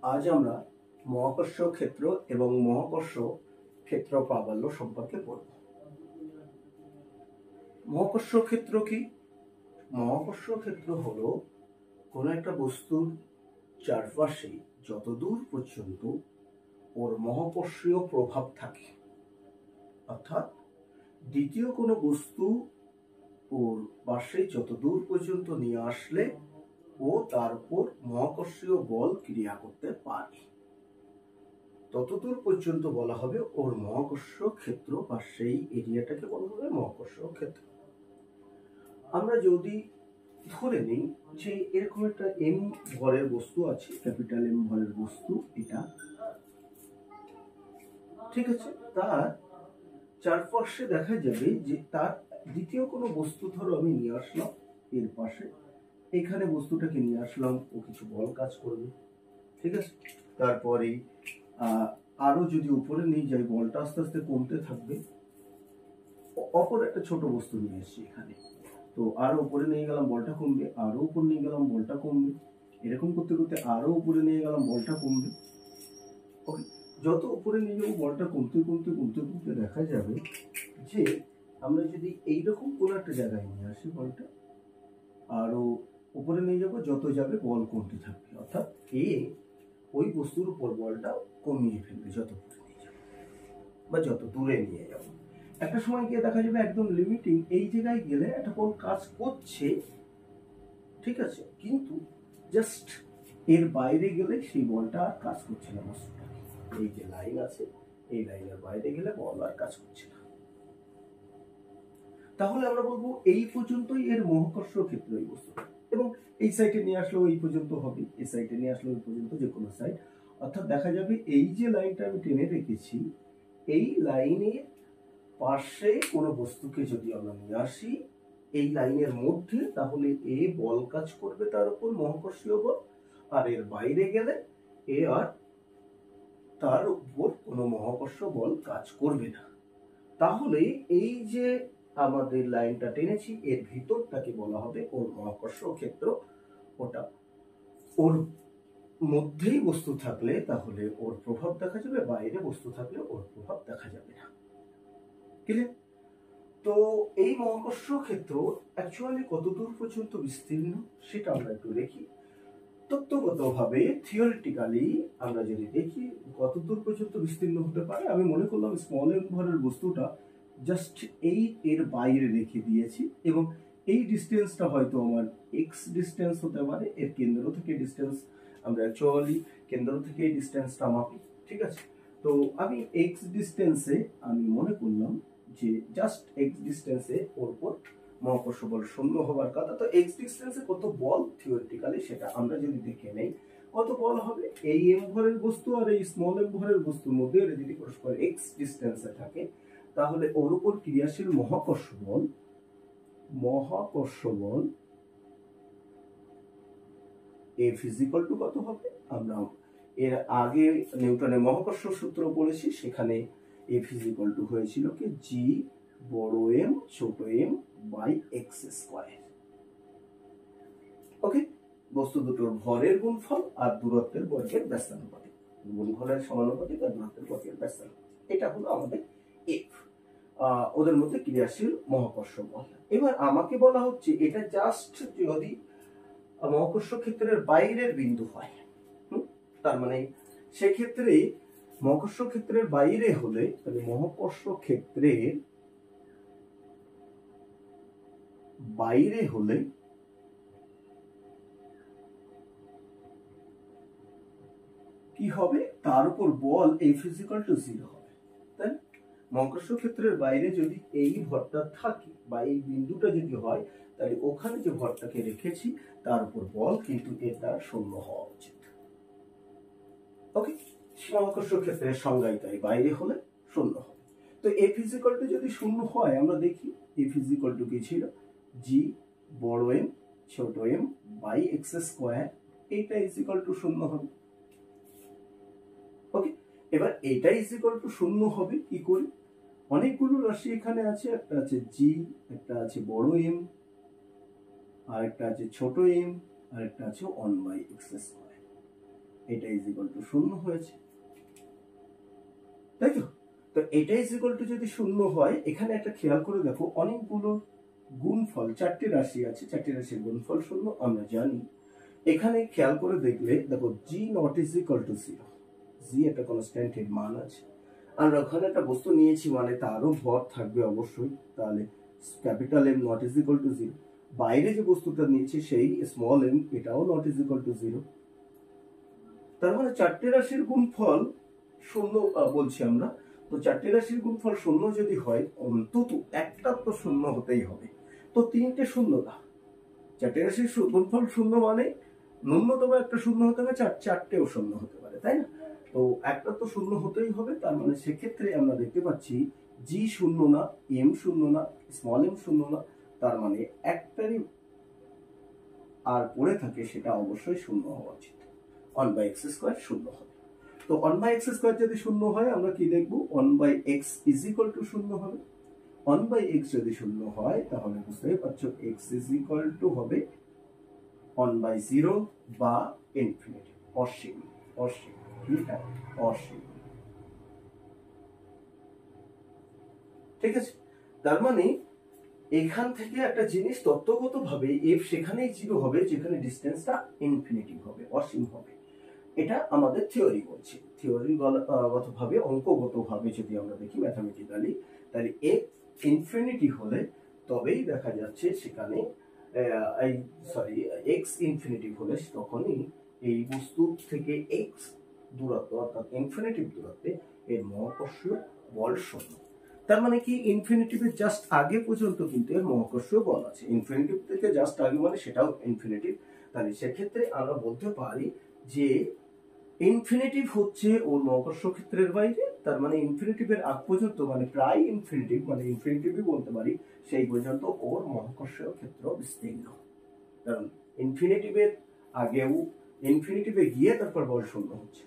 আজ আমরা মহাকর্ষ ক্ষেত্র এবং মহাকর্ষ ক্ষেত্র প্রাবল্য সম্পর্কে পড়ব। মহাকর্ষ ক্ষেত্র কি? মহাকর্ষ ক্ষেত্র হলো কোনো একটা বস্তুর চারপাশে যতদূর পর্যন্ত ওর মহাকর্ষীয় প্রভাব থাকে, অর্থাৎ দ্বিতীয় কোনো বস্তু ওর পাশে যতদূর পর্যন্ত নিয়ে আসলে ও তার উপর মহাকর্ষীয় বল ক্রিয়া করতে পারে, ততদূর পর্যন্ত বলা হবে ওর মহাকর্ষ ক্ষেত্র, বা সেই এরিয়াটাকে বলা হবে মহাকর্ষ ক্ষেত্র। আমরা যদি ধরে নিই যে এরকম একটা এম ভরের বস্তু আছে, ক্যাপিটাল এম ভরের বস্তু এটা, ঠিক আছে, তার চারপাশে দেখা যাবে যে তার দ্বিতীয় কোনো বস্তু ধরো আমি নিয়ে আসলাম এর পাশে, এখানে বস্তুটাকে নিয়ে আসলাম, ও কিছু বল কাজ করবে, ঠিক আছে। তারপরে আরো যদি উপরে নিয়ে যাই, বলটা আস্তে আস্তে কমতে থাকবে। অপর একটা ছোট বস্তু নিয়ে এসছি এখানে, তো আরো উপরে নিয়ে গেলাম, বলটা কমবে, আরো উপর নিয়ে গেলাম, বলটা কমবে, এরকম করতে করতে আরো উপরে নিয়ে গেলাম, বলটা কমবে। ওকে, যত উপরে নিয়ে যাবো বলটা কমতে কমতে কমতে কমতে দেখা যাবে যে আমরা যদি এইরকম কোনো একটা জায়গায় নিয়ে আসি বলটা, আরো উপরে নিয়ে যাবো, যত যাবে বল কমতে থাকবে, অর্থাৎ এ ওই বস্তুর উপর বলটা কমিয়ে ফেলবে যত উপরে নিয়ে যাবো বা যত দূরে নিয়ে যাবো। একটা সময় গিয়ে দেখা যাবে একদম লিমিটিং এই জায়গায় গেলে একটা বল কাজ করছে, ঠিক আছে, কিন্তু জাস্ট এর বাইরে গেলে সেই বলটা আর কাজ করছে না। বস্তুটা এই যে লাইন আছে, এই লাইনের বাইরে গেলে বল আর কাজ করছে না। তাহলে আমরা বলবো এই পর্যন্তই এর মহাকর্ষ ক্ষেত্র এই বস্তুটা, এবং এই সাইডে নিয়ে আসলেও এই পর্যন্ত হবে, এই সাইডে নিয়ে আসলেও এই পর্যন্ত, যে কোনো সাইড। অর্থাৎ দেখা যাবে এই যে লাইনটা আমি টেনে রেখেছি, এই লাইনের পাশে কোনো বস্তুকে যদি আমরা নিয়ে আসি এই লাইনের মধ্যে, তাহলে এ বল কাজ করবে তার উপর মহাকর্ষীয় বল, আর এর বাইরে গেলে এ আর তার উপর কোনো মহাকর্ষ বল কাজ করবে না। তাহলে এই যে আমাদের লাইনটা টেনেছি এর ভিতরটাকে বলা হবে ওর মহাকর্ষ ক্ষেত্র। ওটা ওর মধ্যেই বস্তু থাকলে তাহলে ওর প্রভাব দেখা যাবে, বাইরে বস্তু থাকলে ওর প্রভাব দেখা যাবে না। ক্লিয়ার? তো এই মহাকর্ষ ক্ষেত্র অ্যাকচুয়ালি কতদূর পর্যন্ত বিস্তীর্ণ সেটা আমরা একটু দেখি। তত্ত্বগতভাবে থিওরিটিক্যালি আমরা যদি দেখি কতদূর পর্যন্ত বিস্তীর্ণ হতে পারে, আমি মনে করলাম স্মল এম ভরের বস্তুটা জাস্ট এই এর বাইরে রেখে দিয়েছি, এবং এই ডিস্টেন্সটা হয়তো আমার এক্স ডিস্টেন্স হতে পারে, এর কেন্দ্র থেকে ডিস্টেন্স আমরা অ্যাকচুয়ালি কেন্দ্র থেকে এই ডিস্টেন্সটা মাপি, ঠিক আছে। তো আমি এক্স ডিস্টেন্সে আমি মনে করলাম যে জাস্ট এক্স ডিস্টেন্সে ওর উপর মহাকর্ষ বল শূন্য হবার কথা। তো এক্স ডিস্টেন্সে কত বল থিওরিটিক্যালি সেটা আমরা যদি দেখে নেই, কত বল হবে এই এম ভরের বস্তু আর এই স্মল এম ভরের বস্তুর মধ্যে যদি পরস্পর এক্স ডিস্টেন্সে থাকে, তাহলে ওর উপর ক্রিয়াশীল মহাকর্ষ বল এফ ইজ ইকুয়াল টু কত হবে? আমরা এর আগে নিউটনের মহাকর্ষ সূত্র পড়েছি, সেখানে এফ ইজ ইকুয়াল টু হয়েছিল কি জি বড় এম ছোট এম বাই এক্স স্কয়ার। ওকে, বস্তু দুটোর ভরের গুণফল আর দূরত্বের বর্গের ব্যস্তানুপাতিক, গুণফলের সমানুপাতিক আর দূরত্বের বর্গের ব্যস্তানুপাতিক, এটা হলো আমাদের এফ, ওদের মধ্যে ক্রিয়াশীল মহাকর্ষ বল। এবার আমাকে বলা হচ্ছে এটা জাস্ট যদি মহাকর্ষ ক্ষেত্রের বাইরের বিন্দু হয়, তার মানে সেক্ষেত্রে মহাকর্ষ ক্ষেত্রের বাইরে হলে, তাহলে মহাকর্ষ ক্ষেত্রের বাইরে হলে কি হবে, তার উপর বল এফ ইজ ইকুয়াল টু 0 হবে। তাই মহাকর্ষ ক্ষেত্রের বাইরে যদি এই ভরটা থাকে বা এই বিন্দুটা যদি হয়, তাহলে ওখানে যে ভরটাকে রেখেছি তার উপর বল কিন্তু এর দ্বারা শূন্য হওয়া উচিত। ওকে, মহাকর্ষ ক্ষেত্রের সংজ্ঞায় তাই বাইরে হলে শূন্য হবে। তো এফ ইজ ইকুয়াল টু যদি শূন্য হয়, আমরা দেখি এফ ইজ ইকুয়াল টু কি ছিল, জি বড় এম ছোট এম বাই এক্স স্কয়ার, এইটা ইজ ইকুয়াল টু শূন্য হবে। ওকে, এবার এটা ইজ ইকুয়াল টু শূন্য হবে কি করে? অনেকগুলো রাশি এখানে আছে, একটা আছে জি, একটা আছে বড় এম, আর একটা আছে ছোট এম, আর একটা আছে 1 বাই এক্স স্কয়ার। এটা ইজ ইকুয়াল টু 0 হয়েছে, তাই তো? তো এটা ইজ ইকুয়াল টু যদি 0 হয়, এখানে একটা খেয়াল করে দেখো, অনেকগুলো গুণফল, 4টি রাশি আছে, 4টি রাশির গুণফল 0 আমরা জানি। এখানে খেয়াল করে দেখলে দেখো জি নট ইজ ইকুয়াল টু 0, জি একটা কনস্ট্যান্টের মান আছে, আমরা ওখানে একটা বস্তু নিয়েছি মানে তারও ভর থাকবে অবশ্যই, তাহলে capital am not is equal two 0। বাইরে যে বস্তুটা নিয়েছি সেই স্মল এম, এটাও নট ইজ ইকুয়াল টু 0। তার মানে 4টি রাশির গুণফল 0 বলছি আমরা। তো 4টি রাশির গুণফল 0 যদি হয়, অন্তত একটা তো 0 হতেই হবে। তো 3টে 0 না, 4টি রাশির গুণফল 0 মানে ন্যূনতম একটা 0 হতে হবে, 4টেও 0 হতে পারে, তাই না? তো একটা তো 0 হতেই হবে। তার মানে সেক্ষেত্রে আমরা দেখতে পাচ্ছি জি 0 না, এম 0 না, স্মল এম 0 না, তার মানে একটারই আর পড়ে থাকে সেটা অবশ্যই 0 হওয়া উচিত। 1/x² 0 হবে। তো 1/x² যদি 0 হয়, আমরা কি দেখব? 1/x ইজ ইকুয়াল টু 0 হবে। 1/x যদি 0 হয়, তাহলে বুঝতেই পারছো x ইজ ইকুয়াল টু হবে 1/0 বা ইনফিনিটি, অসীম। অসীম ঠিক আছে, অসীম। ঠিক আছে, তার মানে এখান থেকে একটা জিনিস তত্ত্বগতভাবে f সেখানেই 0 হবে যেখানে ডিসটেন্সটা ইনফিনিটি হবে, অসীম হবে। এটা আমাদের থিওরি বলছে। থিওরিগতভাবে, অঙ্কগতভাবে যদি আমরা দেখি ম্যাথমেটিক্যালি, তাহলে f ইনফিনিটি হলে তবেই দেখা যাচ্ছে সেখানে x ইনফিনিটি হলে তখনই এই বস্তু থেকে x দূরত্ব, অর্থাৎ ইনফিনিটিভ দূরত্বে এর মহাকর্ষীয় বল 0। তার মানে কি, ইনফিনিটিভের জাস্ট আগে পর্যন্ত কিন্তু এর মহাকর্ষীয় বল আছে। ইনফিনিটিভ থেকে জাস্ট আগে মানে সেটাও ইনফিনিটিভ। তাহলে সেক্ষেত্রে আমরা বলতে পারি যে ইনফিনিটিভ হচ্ছে ওর মহাকর্ষ ক্ষেত্রের বাইরে। তার মানে ইনফিনিটিভের আগ পর্যন্ত, মানে প্রায় ইনফিনিটিভ, মানে ইনফিনিটিভই বলতে পারি, সেই পর্যন্ত ওর মহাকর্ষীয় ক্ষেত্র বিস্তীর্ণ। কারণ ইনফিনিটিভের আগেও, ইনফিনিটিভে গিয়ে তারপর বল 0 হচ্ছে।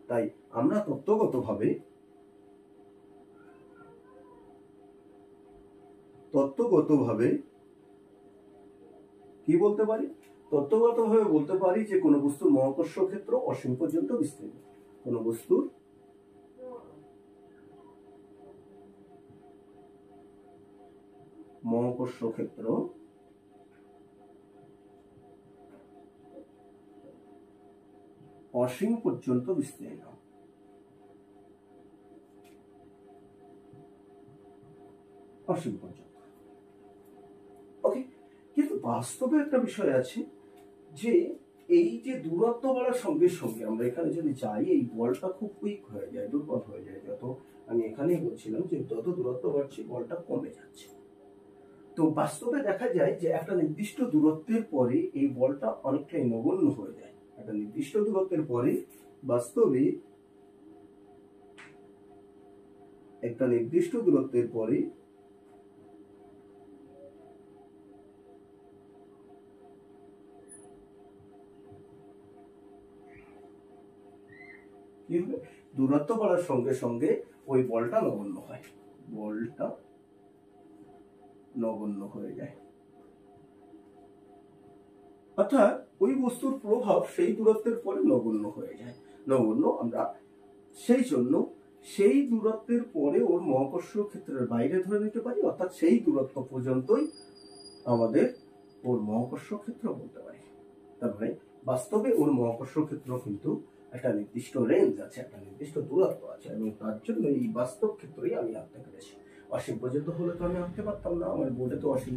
তাই আমরা তত্ত্বগতভাবে কি বলতে পারি? তত্ত্বগতভাবে বলতে পারি যে কোনো বস্তুর মহাকর্ষ ক্ষেত্র অসীম পর্যন্ত বিস্তীর্ণ। কোনো বস্তুর মহাকর্ষ ক্ষেত্র অসীম পর্যন্ত বিস্তীর্ণ। অসীম পর্যন্ত। ওকে, কিন্তু বাস্তবে একটা বিষয় আছে যে এই যে দূরত্ব বাড়ার সঙ্গে সঙ্গে আমরা এখানে যদি যাই, এই বলটা খুব উইক হয়ে যায়, দুর্বল হয়ে যায়। যত আমি এখানেই বলছিলাম যে যত দূরত্ব বাড়ছে বলটা কমে যাচ্ছে। তো বাস্তবে দেখা যায় যে একটা নির্দিষ্ট দূরত্বের পরে এই বলটা অনেকটাই নগণ্য হয়ে যায়। একটা নির্দিষ্ট দূরত্বের পরে বাস্তবে একটা নির্দিষ্ট দূরত্বের পরে কি হবে? দূরত্ব বাড়ার সঙ্গে সঙ্গে ওই বলটা নগণ্য হয়, বলটা নগণ্য হয়ে যায়। অর্থাৎ ওই বস্তুর প্রভাব সেই দূরত্বের পরে নগণ্য হয়ে যায়। নগণ্য আমরা সেই জন্য সেই দূরত্বের পরে ওর মহাকর্ষীয় ক্ষেত্রের বাইরে ধরে নিতে পারি, অর্থাৎ সেই দূরত্ব পর্যন্তই আমাদের ওর মহাকর্ষ ক্ষেত্র বলতে পারি। তারপরে বাস্তবে ওর মহাকর্ষ ক্ষেত্র কিন্তু একটা নির্দিষ্ট রেঞ্জ আছে, একটা নির্দিষ্ট দূরত্ব আছে, এবং তার জন্য এই বাস্তব ক্ষেত্রেই আমি আঁকতে পেরেছি। অসীম পর্যন্ত হলে তো আমি আঁকতে পারতাম না, আমার বোর্ডে তো অসীম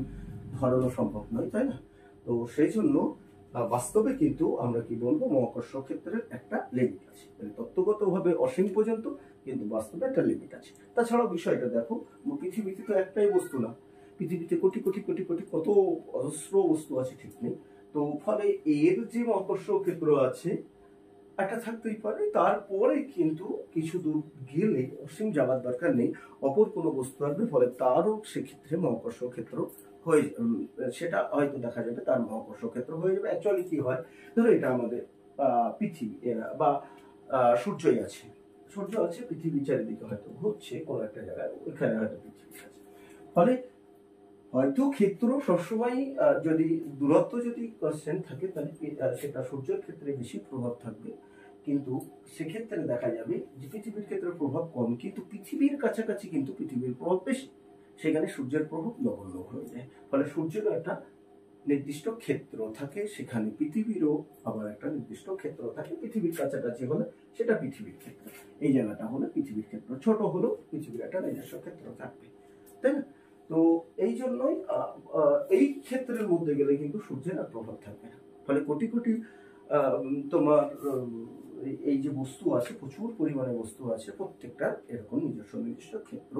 ধরানো সম্ভব নয়, তাই না? তো সেই জন্য বাস্তবে কিন্তু আমরা কি বলবো, মহাকর্ষ ক্ষেত্রের একটা লিমিট আছে। তত্ত্বগতভাবে অসীম পর্যন্ত, কিন্তু বাস্তবে একটা লিমিট আছে। তাছাড়াও বিষয়টা দেখো, পৃথিবীতে তো একটাই বস্তু না, পৃথিবীতে কোটি কোটি কোটি কোটি কত অজস্র বস্তু আছে, ঠিক নেই। তো ফলে এর যে মহাকর্ষ ক্ষেত্র আছে একটা থাকতেই পারে, তারপরে কিন্তু কিছু দূর গেলে, অসীম যাবার দরকার নেই, অপর কোনো বস্তু আসবে, ফলে তারও সেক্ষেত্রে মহাকর্ষ ক্ষেত্র হয়ে সেটা হয়তো দেখা যাবে তার মহাকর্ষ ক্ষেত্র হয়ে যাবে। অ্যাকচুয়ালি কি হয়, ধরো এটা আমাদের পৃথিবী বা সূর্যই আছে, সূর্য আছে, পৃথিবী চারিদিকে হয়তো ঘুরছে কোনো একটা জায়গায়, ওইখানে হয়তো পৃথিবী আছে। ফলে হয়তো ক্ষেত্র সবসময় যদি দূরত্ব যদি কনস্ট্যান্ট থাকে, তাহলে সেটা সূর্যের ক্ষেত্রে বেশি প্রভাব থাকবে, কিন্তু সেক্ষেত্রে দেখা যাবে যে পৃথিবীর ক্ষেত্রে প্রভাব কম, কিন্তু পৃথিবীর কাছাকাছি কিন্তু পৃথিবীর প্রভাব বেশি। সেখানে সূর্যের প্রভাব নগণ্য হয়ে যায়। ফলে সূর্যেরও একটা নির্দিষ্ট ক্ষেত্র থাকে, সেখানে পৃথিবীরও আবার একটা নির্দিষ্ট ক্ষেত্র থাকে। পৃথিবীর কাছাকাছি হলে সেটা পৃথিবীর ক্ষেত্র, এই জায়গাটা হলে পৃথিবীর ক্ষেত্র, ছোট হলেও পৃথিবীর একটা নিজস্ব ক্ষেত্র থাকবে, তাই না? তো এই জন্যই এই ক্ষেত্রের মধ্যে গেলে কিন্তু সূর্যের আর প্রভাব থাকবে না। ফলে কোটি কোটি তোমার এই যে বস্তু আছে, প্রচুর পরিমাণে বস্তু আছে, প্রত্যেকটা এরকম নিজস্ব নিজস্ব ক্ষেত্র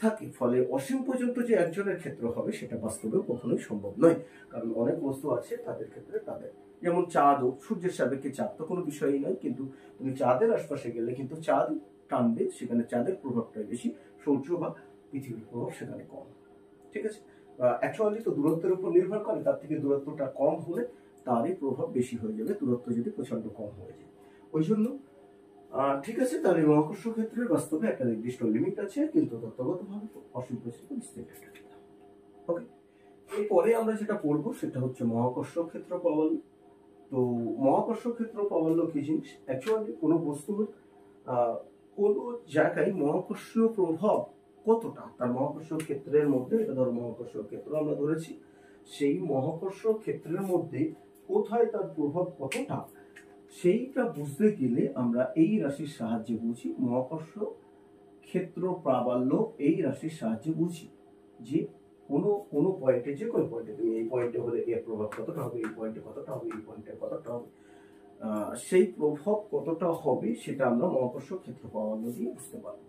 থাকে। ফলে অসীম পর্যন্ত যে একজনের ক্ষেত্র হবে সেটা বাস্তবেও কখনোই সম্ভব নয়, কারণ অনেক বস্তু আছে তাদের ক্ষেত্রে তাদের, যেমন চাঁদও সূর্যের সাপেক্ষে চাঁদ তো কোনো বিষয়ই নয়, কিন্তু তুমি চাঁদের আশপাশে গেলে কিন্তু চাঁদ টানবে, সেখানে চাঁদের প্রভাবটাই বেশি, সূর্য বা পৃথিবীর প্রভাব সেখানে কম। ঠিক আছে, অ্যাকচুয়ালি তো দূরত্বের উপর নির্ভর করে, তার থেকে দূরত্বটা কম হলে তারই প্রভাব বেশি হয়ে যাবে, দূরত্ব যদি প্রচন্ড কম হয়ে যায়। ওই জন্য ঠিক আছে, তাহলে মহাকর্ষ ক্ষেত্রের বাস্তবে একটা নির্দিষ্ট লিমিট আছে, কিন্তু তত্ত্বগতভাবে অসীম পরিস্থিতি বিস্তৃত। ওকে, এরপরে আমরা যেটা পড়বো সেটা হচ্ছে মহাকর্ষ ক্ষেত্র প্রাবল্য। তো মহাকর্ষ ক্ষেত্র প্রাবল্য কি জিনিস? অ্যাকচুয়ালি কোনো বস্তুর কোনো জায়গায় মহাকর্ষীয় প্রভাব কতটা, তার মহাকর্ষ ক্ষেত্রের মধ্যে, এটা ধরো মহাকর্ষ ক্ষেত্র আমরা ধরেছি, সেই মহাকর্ষ ক্ষেত্রের মধ্যে কোথায় তার প্রভাব কতটা, সেইটা বুঝতে গেলে আমরা এই রাশির সাহায্যে বুঝি। মহাকর্ষ ক্ষেত্র প্রাবল্য এই রাশির সাহায্যে বুঝি যে কোনো কোনো পয়েন্টে, যে কোনো পয়েন্টে, তুমি এই পয়েন্টে হলে এর প্রভাব কতটা হবে, এই পয়েন্টে কতটা হবে, এই পয়েন্টে কতটা হবে, সেই প্রভাব কতটা হবে সেটা আমরা মহাকর্ষ ক্ষেত্র প্রাবল্য দিয়ে বুঝতে পারবো।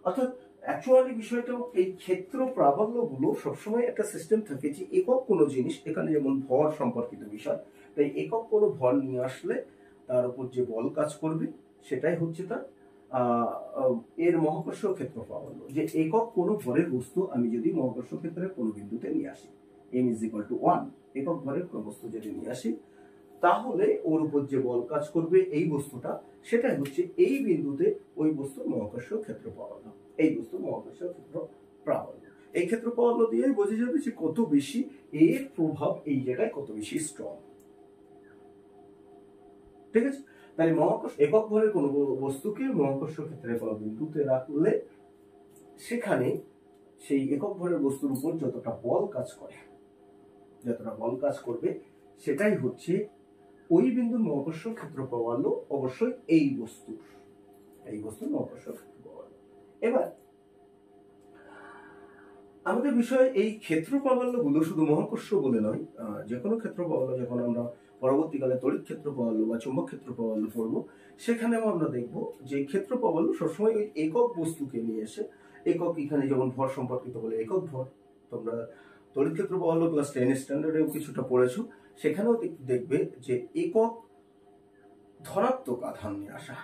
অর্থাৎ অ্যাকচুয়ালি বিষয়টা, এই ক্ষেত্র প্রাবল্য গুলো সবসময় একটা সিস্টেম থাকে যে একক কোনো জিনিস, এখানে যেমন ভর সম্পর্কিত বিষয়, তাই একক কোনো ভর নিয়ে আসলে তার উপর যে বল কাজ করবে সেটাই হচ্ছে তার এর মহাকর্ষ ক্ষেত্র প্রাবল্য। যে একক কোনো ভরের বস্তু আমি যদি মহাকর্ষ ক্ষেত্রের কোনো বিন্দুতে নিয়ে আসি, m = 1, একক ভরের কোনো বস্তু যদি নিয়ে আসি, তাহলে ওর উপর যে বল কাজ করবে এই বস্তুটা, সেটাই হচ্ছে এই বিন্দুতে ওই বস্তুর মহাকর্ষ ক্ষেত্র প্রাবল্য, এই বস্তুর মহাকর্ষ ক্ষেত্র প্রাবল্য। এই ক্ষেত্র প্রাবল্য দিয়েই বোঝা যাবে যে কত বেশি এর প্রভাব এই জায়গায়, কত বেশি স্ট্রং। ঠিক আছে, তাই মহাকর্ষ একক ভরের কোনো বস্তুকে মহাকর্ষ ক্ষেত্রের কোনো বিন্দুতে রাখলে সেখানে সেই একক ভরের বস্তুর উপর যতটা বল কাজ করে, যতটা বল কাজ করবে, সেটাই হচ্ছে ওই বিন্দুর মহাকর্ষ ক্ষেত্র প্রাবল্য, অবশ্যই এই বস্তুর মহাকর্ষ ক্ষেত্র প্রাবল্য। এবার আমাদের বিষয়, এই ক্ষেত্র প্রাবল্য গুলো শুধু মহাকর্ষ বলে নয়, যে কোনো ক্ষেত্র প্রাবল্য যখন আমরা পরবর্তীকালে তড়িৎ ক্ষেত্র প্রাবল্য বা চুম্বক ক্ষেত্র প্রাবল্য পড়বো, সেখানেও আমরা দেখবো যে ক্ষেত্র প্রাবল্য সবসময় ওই একক বস্তুকে নিয়ে এসে, একক এখানে যেমন ভর সম্পর্কিত বলে একক ভর, তোমরা তড়িৎ ক্ষেত্র প্রাবল্য ক্লাস 10 স্ট্যান্ডার্ডেও কিছুটা পড়েছো, সেখানেও দেখবে যে একক ধনাত্মক আধান নিয়ে আসা,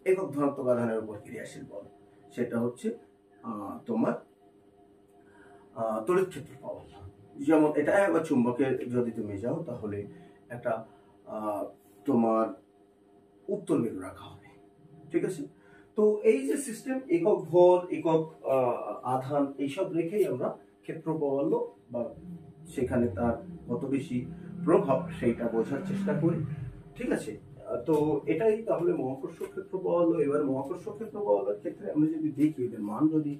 একক ধনাত্মক আধানের উপর ক্রিয়াশীল বল, সেটা হচ্ছে তোমার তড়িৎ ক্ষেত্র প্রাবল্য। যেমন এটা একবার চুম্বকের যদি তুমি যাও, তাহলে একটা তোমার উত্তর মেরু রাখা হবে। ঠিক আছে, তো এই যে সিস্টেম, একক ভর, একক আধান, এইসব রেখেই আমরা ক্ষেত্র প্রাবল্য বা সেখানে তার কত বেশি প্রভাব সেইটা বোঝার চেষ্টা করি। ঠিক আছে, তো এটাই তাহলে মহাকর্ষ ক্ষেত্র প্রাবল্য। এবার মহাকর্ষ ক্ষেত্র প্রাবল্যের ক্ষেত্রে আমরা যদি দেখি, এদের মান যদি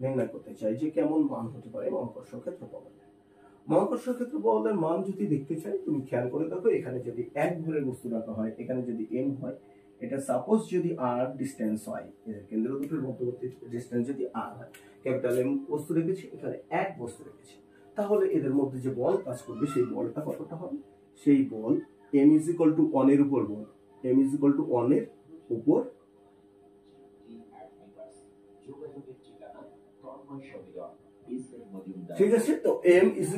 নির্ণয় করতে চাই যে কেমন মান হতে পারে মহাকর্ষ ক্ষেত্র প্রাবল্য, মহাকর্ষ ক্ষেত্র প্রাবল্যের মান যদি দেখতে চাই, তুমি খেয়াল করে দেখো, এখানে যদি এক ভরের বস্তু রাখা হয়, এখানে যদি m হয়, এটা সাপোজ যদি r ডিসটেন্স হয়, কেন্দ্র দুটোর মধ্যবর্তী ডিসটেন্স যদি r হয়, ক্যাপিটাল M বস্তু রেখেছি, এখানে এক বস্তু রেখেছি, তাহলে এদের মধ্যে যে বল কাজ করবে সেই বলটা কতটা হবে? সেই বল m = 1 এর উপর বল, m = 1 এর উপর ঠিক আছে, তো m =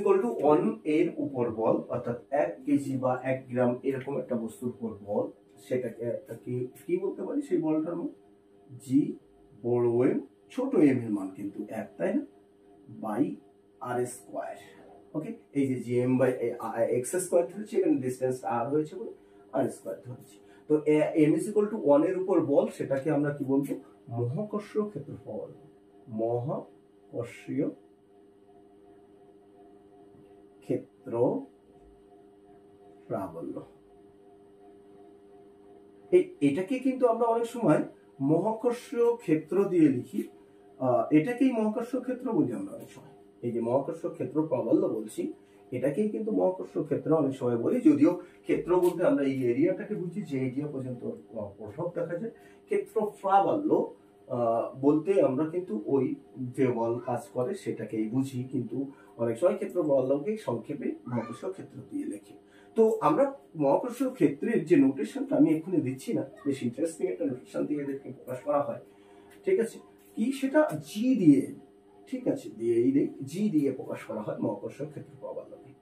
1 এর উপর বল, অর্থাৎ 1 কেজি বা 1 গ্রাম এরকম একটা বস্তুর উপর বল, সেটাকে কি বলতে পারি? সেই বলটার মান g বড় m ছোট m এর মান কিন্তু 1, তাই না, বাই r²। ওকে, এই যে gm/x² ধরেছি, এখানে ডিসটেন্স r হয়েছে বলে r² ধরেছি। তো m = 1 এর উপর বল, সেটাকে আমরা কি বলবো? মহাকর্ষীয় ক্ষেত্র প্রাবল্য, মহাকর্ষীয় ক্ষেত্র প্রাবল্য। এটাকে কিন্তু আমরা অনেক সময় মহাকর্ষীয় ক্ষেত্র দিয়ে লিখি, এটাকেই মহাকর্ষীয় ক্ষেত্র বলি আমরা অনেক সময়। এই যে মহাকর্ষীয় ক্ষেত্র প্রাবল্য বলছি, এটাকেই কিন্তু মহাকর্ষীয় ক্ষেত্র অনেক সময় বলি। যদিও ক্ষেত্র বলতে আমরা এই এরিয়াটাকে বুঝি, যে এরিয়া পর্যন্ত প্রভাব দেখা যায়। ক্ষেত্র প্রাবল্য বলতে আমরা কিন্তু ওই যে বল কাজ করে সেটাকেই বুঝি, কিন্তু অনেক সময় ক্ষেত্র প্রাবল্যকে সংক্ষেপে মহাকর্ষীয় ক্ষেত্র দিয়ে লেখি। তো আমরা মহাকর্ষীয় ক্ষেত্রের যে নোটেশনটা আমি এক্ষুনি দিচ্ছি না, বেশ ইন্টারেস্টিং একটা নোটেশন দিয়ে এদেরকে প্রকাশ করা হয়, ঠিক আছে? কি সেটা জি দিয়ে, ঠিক আছে, জি দিয়ে প্রকাশ করা হয় মহাকর্ষীয় ক্ষেত্র প্রাবল্যকে,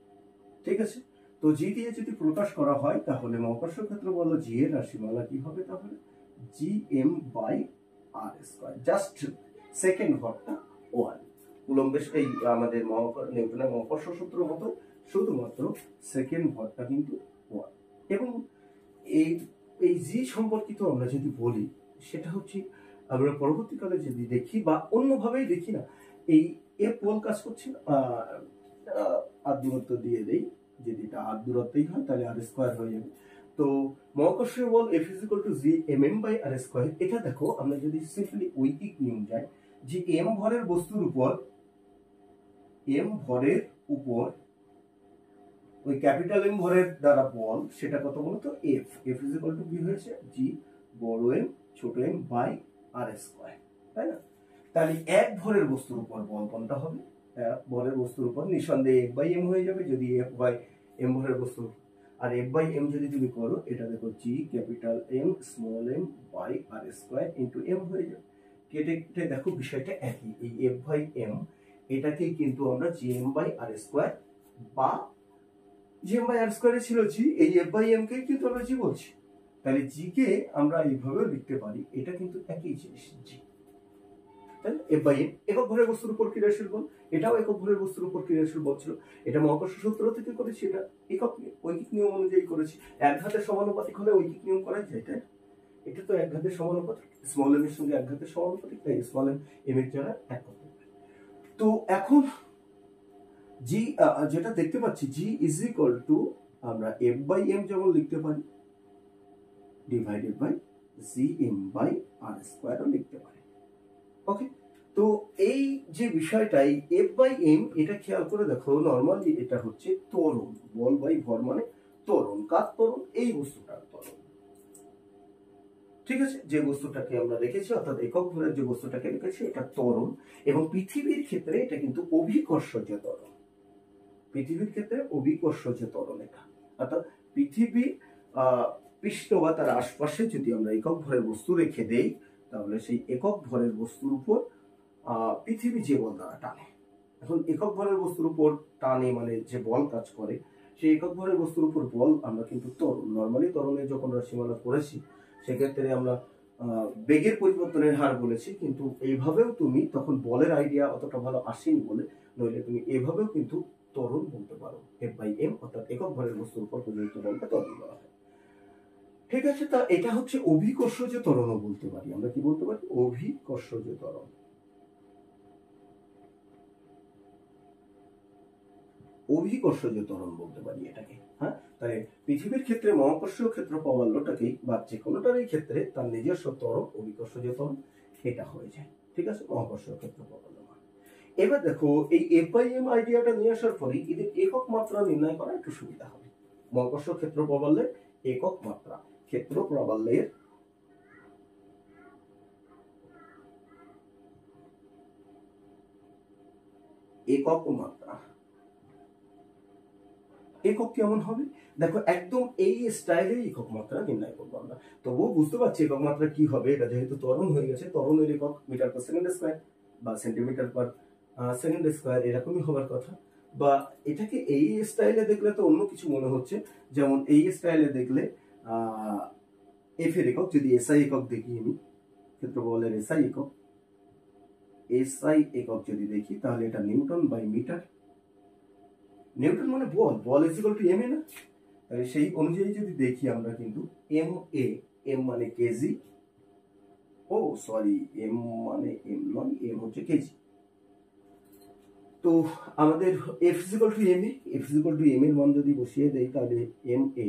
ঠিক আছে? তো জি দিয়ে যদি প্রকাশ করা হয় তাহলে মহাকর্ষীয় ক্ষেত্র বলল জি এর রাশিমালা কি হবে, তাহলে G M by R square. Just second ঘরটা 1, কুলম্বের এই আমাদের নিউটনের মহাকর্ষ সূত্র মতো শুধুমাত্র সেকেন্ড ঘরটা কিন্তু 1। এবং এই এই জি সম্পর্কিত আমরা যদি বলি, সেটা হচ্ছে আমরা পরবর্তীকালে যদি দেখি বা অন্যভাবেই দেখি না, এই এফ বল কাজ করছে, আর দূরত্ব দিয়ে দেই, যদি এটা আর দূরত্বই হয় তাহলে আর স্কয়ার হয়ে যাবে। তো মহাকর্ষীয় বল F is equal to G M M by R square. এটা দেখো আমরা যদি সিম্পলি ঐকিক নিয়ম যাই, যে এম ভরের বস্তুর উপর ওই ক্যাপিটাল এম ভরের দ্বারা বল, সেটা কত বলতো, এফ ইজ ইকুয়াল টু কি হয়েছে, জি বড় এম ছোট এম বাই আর স্কয়ার, তাই না? তাহলে এক ভরের বস্তুর উপর বল কোনটা হবে, ভরের বস্তুর উপর নিঃসন্দেহে এফ বাই এম হয়ে যাবে, যদি এফ বাই এম ভরের বস্তু। আর এফ বাই এম যদি তুমি করো, এটা দেখো G capital M small M by R square into M হয়ে যাবে। কেটে কেটে দেখো বিষয়টা একই, এই এফ বাই এম এটাকেই কিন্তু আমরা G M by R square বা জি এম বাই আর স্কয়ারে ছিল জি, এই এফ বাই এম কে কিন্তু আমরা জি বলছি। তাহলে জি কে আমরা এইভাবেও লিখতে পারি, এটা কিন্তু একই জিনিস জি, তাই এফ বাই এম একক ভরের বস্তুর উপর ক্রিয়াশীল বল, এটাও একক ভরের বস্তুর উপর ক্রিয়াশীল বল ছিল। এটা মহাকর্ষ সূত্র থেকে করেছি, এটা একক ঐকিক নিয়ম অনুযায়ী করেছি। এক ঘাতের সমানুপাতিক হলে ঐকিক নিয়ম করা যায়, তাই এটা তো এক ঘাতের সমানুপাতিক, স্মল এম এর সঙ্গে এক ঘাতের সমানুপাতিক, তাই স্মল এম এর জায়গায় এক করতে পারি। তো এখন জি যেটা দেখতে পাচ্ছি, জি ইজ ইকুয়াল টু আমরা এফ বাই এম যেমন লিখতে পারি divided by G M by R স্কয়ারও লিখতে পারি। ওকে, তো এই যে বিষয়টাই এফ বাই এম, এটা খেয়াল করে দেখো, নর্মালি এটা হচ্ছে ত্বরণ, বল বাই ভর মানে ত্বরণ। কার ত্বরণ? এই বস্তুটার ত্বরণ, ঠিক আছে? যে বস্তুটাকে আমরা রেখেছি, অর্থাৎ একক ভরের যে বস্তুটাকে রেখেছি, এটা ত্বরণ। এবং পৃথিবীর ক্ষেত্রে এটা কিন্তু অভিকর্ষজ ত্বরণ, পৃথিবীর ক্ষেত্রে অভিকর্ষজ ত্বরণ এটা। অর্থাৎ পৃথিবীর পৃষ্ঠ বা তার আশপাশে যদি আমরা একক ভরের বস্তু রেখে দেই, তাহলে সেই একক ভরের বস্তুর উপর পৃথিবী যে বল দ্বারা টানে। এখন একক ভরের বস্তুর উপর টানে মানে যে বল কাজ করে, সেই একক ভরের বস্তুর উপর বল আমরা কিন্তু ত্বরণ, নর্মালি ত্বরণের যখন রাশিমালা করেছি সেক্ষেত্রে আমরা বেগের পরিবর্তনের হার বলেছি, কিন্তু এইভাবেও তুমি তখন বলের আইডিয়া অতটা ভালো আসেনি বলে, নইলে তুমি এভাবেও কিন্তু ত্বরণ বলতে পারো, এফ বাই এম, অর্থাৎ একক ভরের বস্তুর উপর প্রযোজিত বলকে ত্বরণ বলা হয়। ঠিক আছে, তা এটা হচ্ছে অভিকর্ষজ ত্বরণও বলতে পারি আমরা, কি বলতে পারি, অভিকর্ষজ ত্বরণ, অভিকর্ষজ ত্বরণ বলতে পারি এটাকে। হ্যাঁ, তাহলে পৃথিবীর ক্ষেত্রে মহাকর্ষীয় ক্ষেত্র প্রাবল্যটাকেই বা যে কোনোটারই ক্ষেত্রে তার নিজস্ব ত্বরণ, অভিকর্ষজ ত্বরণ এটা হয়ে যায়, ঠিক আছে, মহাকর্ষীয় ক্ষেত্র প্রাবল্য। এবার দেখো এই এফ বাই এম আইডিয়াটা নিয়ে আসার পরে এদের একক মাত্রা নির্ণয় করা একটু সুবিধা হবে। মহাকর্ষ ক্ষেত্র প্রাবল্যের একক মাত্রা, ক্ষেত্র প্রাবল্যের একক মাত্রা, একক কেমন হবে দেখো, একদম এই স্টাইলে একক মাত্রা নির্ণয় করবো আমরা। তবুও বুঝতে পারছি একক মাত্রা কি হবে, এটা যেহেতু ত্বরণ হয়ে গেছে, ত্বরণের একক মিটার পার সেকেন্ড স্কয়ার বা সেন্টিমিটার পার সেকেন্ড স্কয়ার এরকমই হবার কথা। বা এটাকে এই স্টাইলে দেখলে তো অন্য কিছু মনে হচ্ছে, যেমন এই স্টাইলে দেখলে এফ এর একক যদি এসআই একক দেখি, আমি ক্ষেত্র বলের এসআই একক যদি দেখি, তাহলে এটা নিউটন বাই মিটার। নিউটন মানে বল, বল is equal to M A না, তাহলে সেই অনুযায়ী যদি দেখি আমরা কিন্তু এম এ, এম মানে কেজি, ও সরি এম মানে এম নয়, এম হচ্ছে কেজি। তো আমাদের F is equal to M A, F is equal to M এর মান যদি বসিয়ে দেই, তাহলে এম এ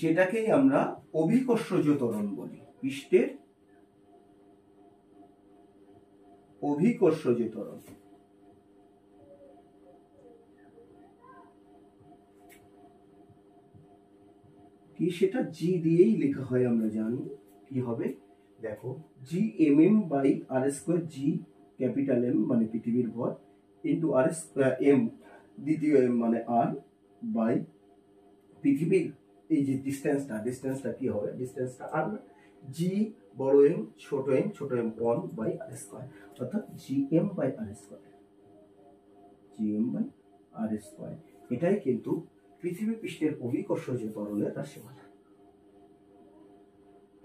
যেটাকেই আমরা অভিকর্ষজ ত্বরণ বলি, পৃষ্ঠের অভিকর্ষজ ত্বরণ। কি সেটা জি দিয়েই লেখা হয়, আমরা জানি কি হবে, দেখো G M M by R square, G capital M মানে পৃথিবীর ভর, ইন্টু আর এম দ্বিতীয় এম মানে আর, বাই পৃথিবীর এই যে ডিস্টেন্সটা কি হবে, ডিস্টেন্সটা আর, জি বড় এম ছোট এম 1 বাই আর স্কোয়ার, অর্থাৎ G M by R square, G M by R square. এটাই কিন্তু পৃথিবী পৃষ্ঠের অভিকর্ষজ ত্বরণের রাশিমালা।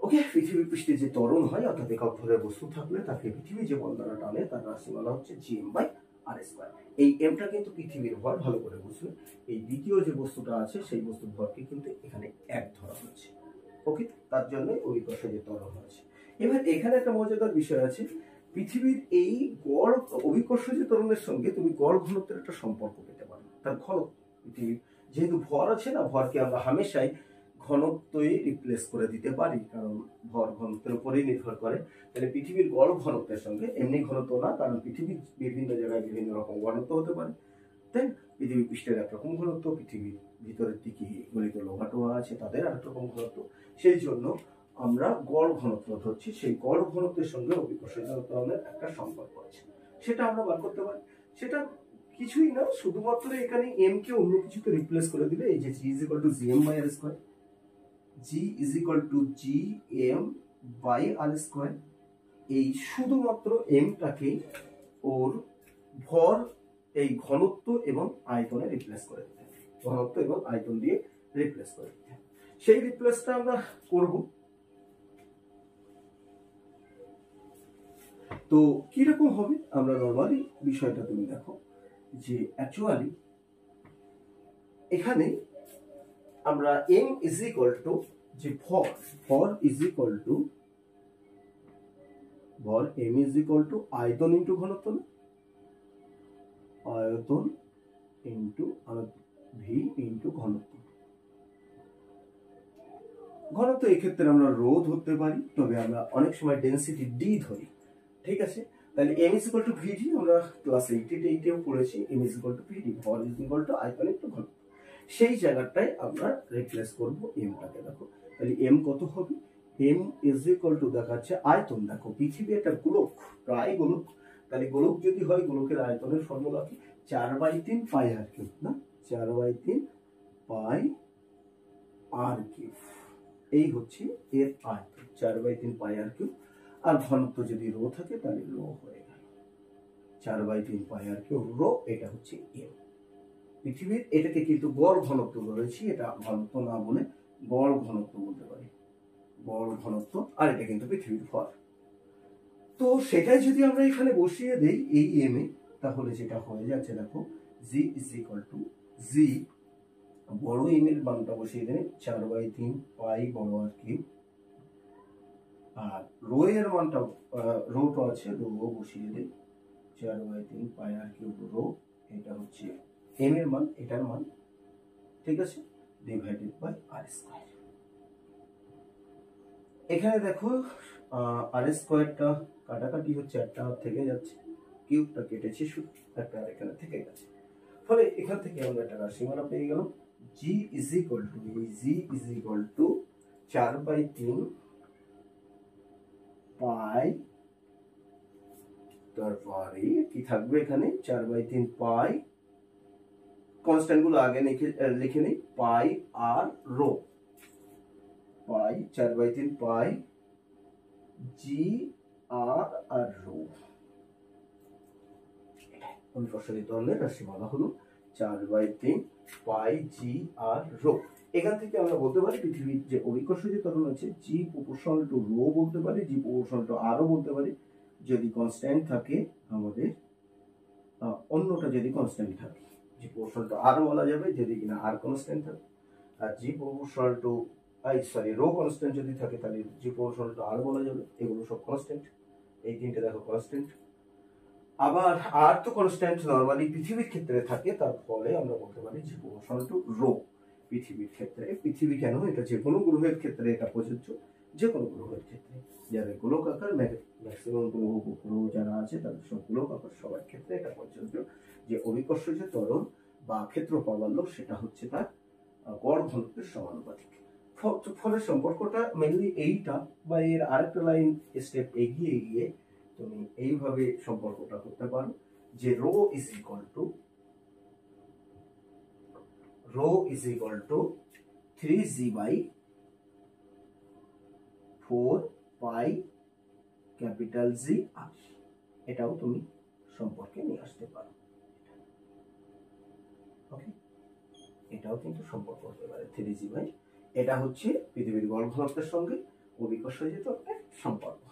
ওকে, পৃথিবী পৃষ্ঠে যে ত্বরণ হয় অর্থাৎ একক ভরের বস্তু থাকলে তাকে পৃথিবী যে বল দ্বারা টানে তার রাশিমালা হচ্ছে G M by R square. এই এমটা কিন্তু পৃথিবীর ভর, ভালো করে বুঝবে। এই দ্বিতীয় যে বস্তুটা আছে সেই বস্তুর ভরকে কিন্তু এখানে এক ধরা হচ্ছে। ওকে, তার জন্য অভিকর্ষজ ত্বরণ হচ্ছে। এবার এখানে একটা মজাদার বিষয় আছে, পৃথিবীর এই গড় অভিকর্ষজ ত্বরণের সঙ্গে তুমি গড় ঘনত্বের একটা সম্পর্ক পেতে পারো। তার ঘনত্ব, পৃথিবীর যেহেতু ভর আছে না, ভরকে আমরা হামেশাই ঘনত্বই রিপ্লেস করে দিতে পারি, কারণ ভর ঘনত্বের উপরেই নির্ভর করে। তাহলে পৃথিবীর গড় ঘনত্বের সঙ্গে এমনি ঘনত্ব না, কারণ পৃথিবীর বিভিন্ন জায়গায় বিভিন্ন রকম ঘনত্ব হতে পারে। তাই পৃথিবী পৃষ্ঠের একরকম ঘনত্ব, পৃথিবীর ভিতরের দিকে গলিত লোহাটোয়া আছে তাদের আরেক রকম ঘনত্ব। সেই জন্য আমরা গড় ঘনত্ব ধরছি, সেই গড় ঘনত্বের সঙ্গে অভিকর্ষজ ত্বরণের একটা সম্পর্ক আছে, সেটা আমরা বার করতে পারি। সেটা কিছুই না, শুধুমাত্র এখানে এম কে অন্য কিছুতে রিপ্লেস করে দিলে, এই যে G is equal to G M by R square, G is equal to G M by R square, এই শুধুমাত্র এমটাকে ওর ভর, এই ঘনত্ব এবং আয়তনে রিপ্লেস করে দিতে হবে, ঘনত্ব এবং আয়তন দিয়ে রিপ্লেস করে দিতে হবে। সেই রিপ্লেসটা আমরা করব। তো কিরকম হবে আমরা নরমালি বিষয়টা তুমি দেখো, যে অ্যাকচুয়ালি এখানে আমরা এম ইজ ইকুয়াল টু যে ভর is equal to M is equal to আয়তন ইন্টু ঘনত্ব, না আয়তন ইন্টু ভি ইন্টু ঘনত্ব। ঘনত্ব এক্ষেত্রে আমরা রো ধরতে পারি, তবে আমরা অনেক সময় ডেনসিটি ডি ধরি। ঠিক আছে, তাহলে এম ইজ ইকুয়াল টু ভিডি, আমরা ক্লাস 8-এও পড়েছি, এম ইজ ইকুয়াল টু ভিডি, ভর ইজ ইকুয়াল টু আয়তন ইন্টু ঘনত্ব। সেই জায়গাটায় আমরা রিপ্লেস করব এমটাকে। দেখো তাহলে এম কত হবে, এম ইজ ইকুয়াল টু দেখাচ্ছে আয়তন। দেখো পৃথিবী একটা গোলক, প্রায় গোলক, তাহলে গোলক যদি হয় গোলকের আয়তনের ফর্মুলা কি, 4/3 পাই আর কিউব, না 4/3 পাই আর কিউব, এই হচ্ছে এর আয়তন, 4/3 পাই আর কিউব। আর ঘনত্ব যদি রো থাকে তাহলে রো হয়ে গেল 4/3 পাই আর কিউব রো, এটা হচ্ছে এম পৃথিবীর। এটাকে কিন্তু গড় ঘনত্ব বলেছি, এটা ঘনত্ব না বলে গড় ঘনত্ব বলতে পারি, গড় ঘনত্ব। আর এটা কিন্তু পৃথিবীর ভর। তো সেটাই যদি আমরা এখানে বসিয়ে দেই এই এম এ, তাহলে যেটা হয়ে যাচ্ছে দেখো, জি ইজ ইকুয়াল টু জি, বড় এম এর মানটা বসিয়ে দেন 4/3 পাই বড় আর কিউব, আর রো এর মানটা রোটা আছে, রো বসিয়ে দেই 4/3 পাই আর কিউব রো, এটা হচ্ছে এম এর মান, এটার মান, ঠিক আছে, ডিভাইডেড বাই আর স্কয়ার। এখানে দেখো আর স্কয়ারটা কাটাকাটি হচ্ছে, একটা থেকে যাচ্ছে, কিউবটা কেটেছে, শুধু একটা আর এখানে থেকে গেছে। ফলে এখান থেকে আমরা একটা রাশিমালা পেয়ে গেলাম, G is equal to, G is equal to 4/3 pi, তারপরে কি থাকবে এখানে 4/3 পাই, কনস্ট্যান্ট গুলো আগে লিখে নিই, পাই আর রো, পাই 4/3 পাই জি আর রো, অভিকর্ষজ ত্বরণের রাশিমালা হলো 4/3 পাই জি আর রো। এখান থেকে আমরা বলতে পারি পৃথিবীর যে অভিকর্ষজ ত্বরণ আছে, জি প্রপোর্শনাল টু রো বলতে পারি, জি প্রপোর্শনাল টু আরও বলতে পারি, যদি কনস্ট্যান্ট থাকে আমাদের, অন্যটা যদি কনস্ট্যান্ট থাকে জি প্রপোর্শনাল টু আর বলা যাবে যদি কিনা আর কনস্ট্যান্ট থাকে, আর জি প্রপোর্শনাল টু রো কনস্ট্যান্ট যদি থাকে তাহলে জি প্রপোর্শনাল টু আর বলা যাবে। এগুলো সব কনস্ট্যান্ট, এই তিনটে দেখো কনস্ট্যান্ট। আবার আর তো কনস্ট্যান্ট নরমালি পৃথিবীর ক্ষেত্রে থাকে, তার ফলে আমরা বলতে পারি জি প্রপোর্শনাল টু রো, পৃথিবীর ক্ষেত্রে, পৃথিবী কেন, এটা যে কোনো গ্রহের ক্ষেত্রে এটা প্রযোজ্য, যে কোনো গ্রহের ক্ষেত্রে যাদের গোলকাকার, ম্যাক্সিমাম গ্রহ উপগ্রহ যারা আছে তাদের সব গোলকাকার, সবার ক্ষেত্রে এটা প্রযোজ্য যে অভিকর্ষ যে ত্বরণ বা ক্ষেত্র প্রাবল্য সেটা হচ্ছে তার গড় ঘনত্বের সমানুপাতিক। ফলে সম্পর্কটা মেনলি এইটা, বা এর আরেকটা লাইন স্টেপ এগিয়ে গিয়ে তুমি এইভাবে সম্পর্কটা করতে পারো যে rho is equal to 3g/4 capital G R. এটাও তুমি সম্পর্কে নিয়ে আসতে পারো। ওকে, এটাও কিন্তু সম্পর্ক হতে পারে 3g/, এটা হচ্ছে পৃথিবীর গড় ঘনত্বের সঙ্গে অভিকর্ষ যে ত্বরণের সম্পর্ক।